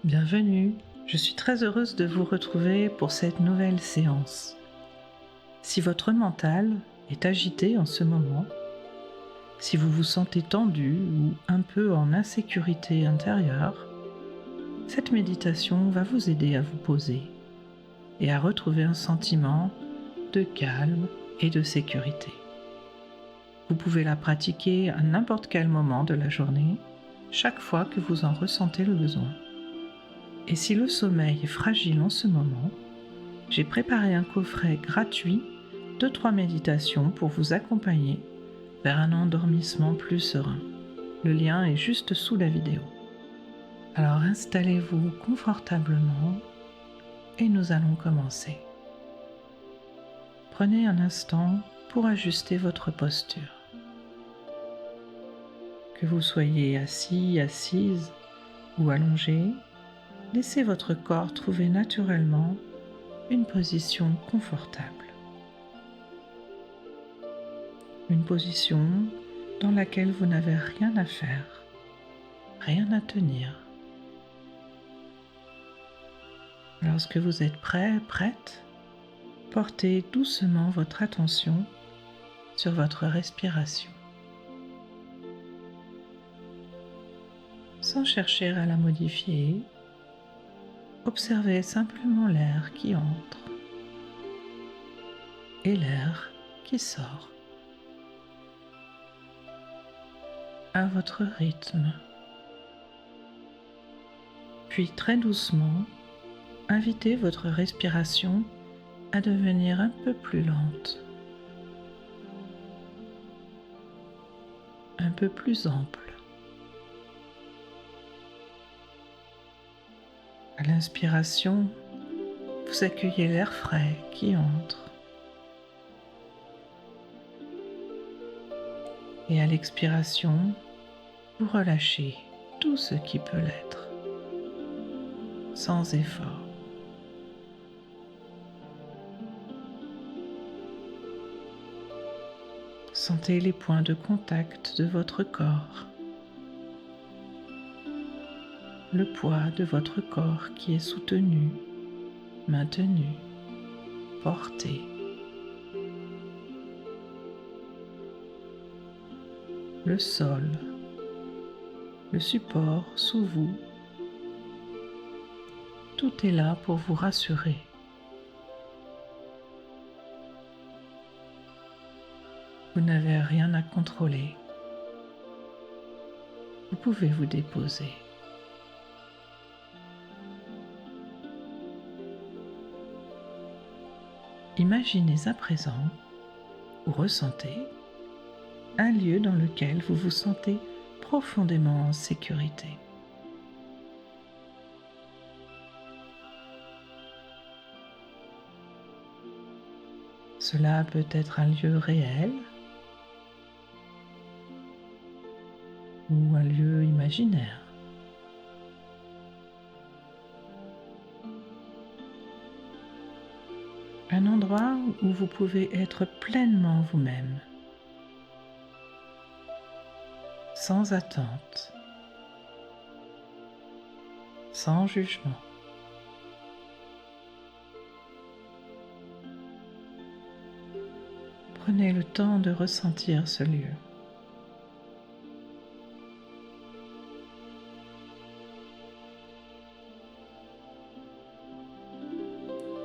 Bienvenue, je suis très heureuse de vous retrouver pour cette nouvelle séance. Si votre mental est agité en ce moment, si vous vous sentez tendu ou un peu en insécurité intérieure, cette méditation va vous aider à vous poser et à retrouver un sentiment de calme et de sécurité. Vous pouvez la pratiquer à n'importe quel moment de la journée, chaque fois que vous en ressentez le besoin. Et si le sommeil est fragile en ce moment, j'ai préparé un coffret gratuit de 3 méditations pour vous accompagner vers un endormissement plus serein. Le lien est juste sous la vidéo. Alors installez-vous confortablement et nous allons commencer. Prenez un instant pour ajuster votre posture. Que vous soyez assis, assise ou allongé, laissez votre corps trouver naturellement une position confortable. Une position dans laquelle vous n'avez rien à faire, rien à tenir. Lorsque vous êtes prêt, prête, portez doucement votre attention sur votre respiration. Sans chercher à la modifier, observez simplement l'air qui entre et l'air qui sort à votre rythme. Puis très doucement, invitez votre respiration à devenir un peu plus lente, un peu plus ample. À l'inspiration, vous accueillez l'air frais qui entre. Et à l'expiration, vous relâchez tout ce qui peut l'être, sans effort. Sentez les points de contact de votre corps, le poids de votre corps qui est soutenu, maintenu, porté. Le sol, le support sous vous, tout est là pour vous rassurer. Vous n'avez rien à contrôler. Vous pouvez vous déposer. Imaginez à présent, ou ressentez, un lieu dans lequel vous vous sentez profondément en sécurité. Cela peut être un lieu réel ou un lieu imaginaire. Un endroit où vous pouvez être pleinement vous-même, sans attente, sans jugement. Prenez le temps de ressentir ce lieu.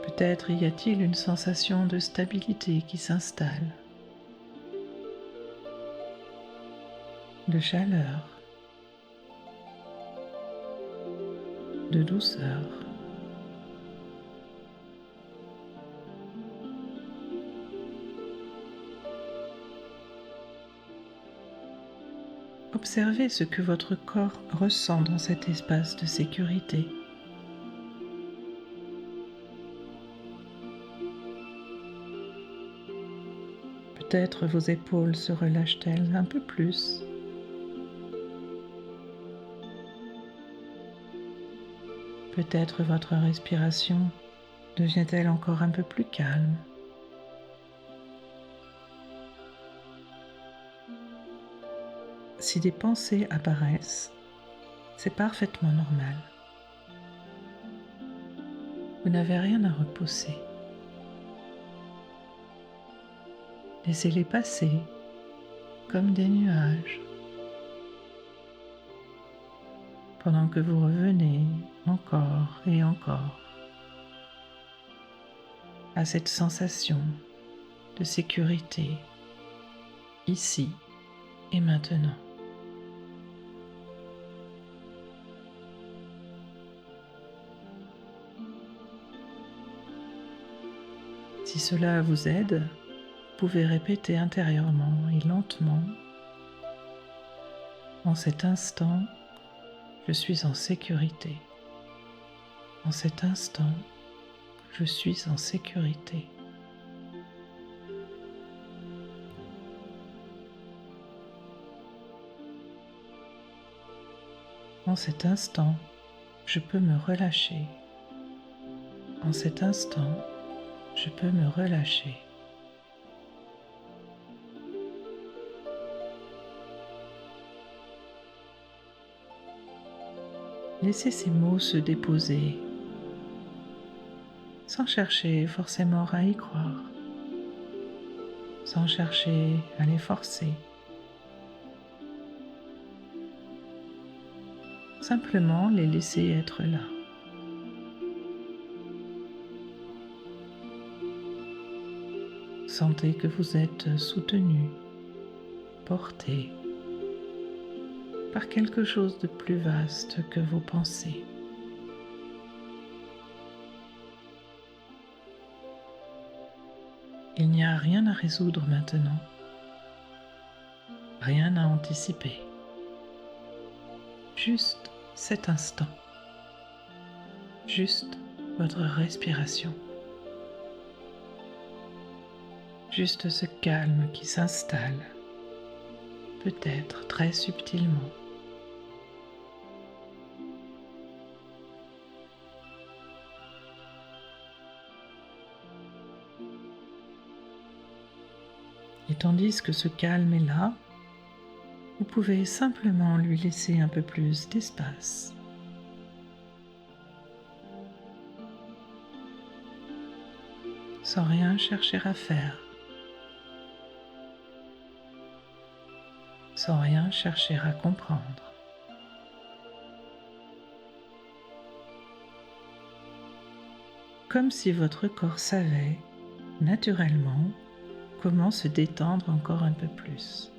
Peut-être y a-t-il une sensation de stabilité qui s'installe, de chaleur, de douceur. Observez ce que votre corps ressent dans cet espace de sécurité. Peut-être vos épaules se relâchent-elles un peu plus. Peut-être votre respiration devient-elle encore un peu plus calme. Si des pensées apparaissent, c'est parfaitement normal. Vous n'avez rien à repousser. Laissez-les passer comme des nuages, pendant que vous revenez encore et encore à cette sensation de sécurité ici et maintenant. Si cela vous aide, vous pouvez répéter intérieurement et lentement: en cet instant, je suis en sécurité. En cet instant, je suis en sécurité. En cet instant, je peux me relâcher. En cet instant, je peux me relâcher. Laissez ces mots se déposer, sans chercher forcément à y croire, sans chercher à les forcer. Simplement les laisser être là. Sentez que vous êtes soutenu, porté par quelque chose de plus vaste que vos pensées. Il n'y a rien à résoudre maintenant, rien à anticiper, juste cet instant, juste votre respiration, juste ce calme qui s'installe, peut-être très subtilement. Et tandis que ce calme est là, vous pouvez simplement lui laisser un peu plus d'espace. Sans rien chercher à faire. Sans rien chercher à comprendre. Comme si votre corps savait, naturellement, comment se détendre encore un peu plus.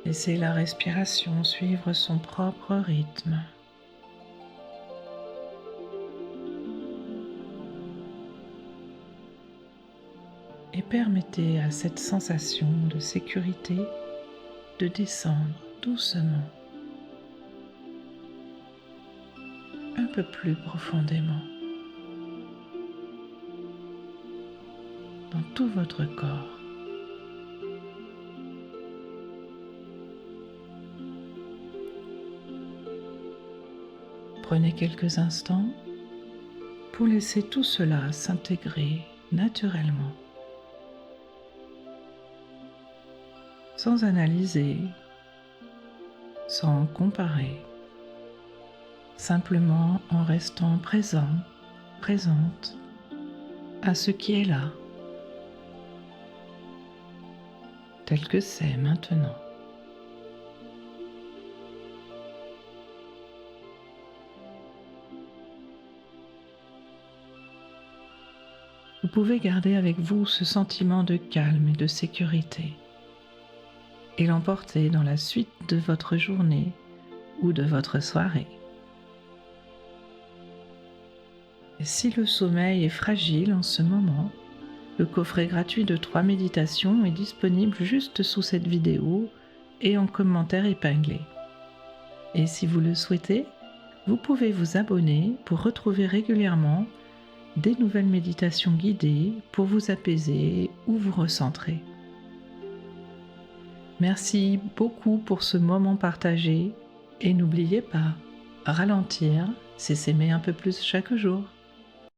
Laissez la respiration suivre son propre rythme. Et permettez à cette sensation de sécurité de descendre doucement, un peu plus profondément, dans tout votre corps. Prenez quelques instants pour laisser tout cela s'intégrer naturellement, sans analyser, sans comparer, simplement en restant présent, présente à ce qui est là, tel que c'est maintenant. Vous pouvez garder avec vous ce sentiment de calme et de sécurité et l'emporter dans la suite de votre journée ou de votre soirée. Et si le sommeil est fragile en ce moment, le coffret gratuit de 3 méditations est disponible juste sous cette vidéo et en commentaire épinglé. Et si vous le souhaitez, vous pouvez vous abonner pour retrouver régulièrement des nouvelles méditations guidées pour vous apaiser ou vous recentrer. Merci beaucoup pour ce moment partagé et n'oubliez pas, ralentir, c'est s'aimer un peu plus chaque jour.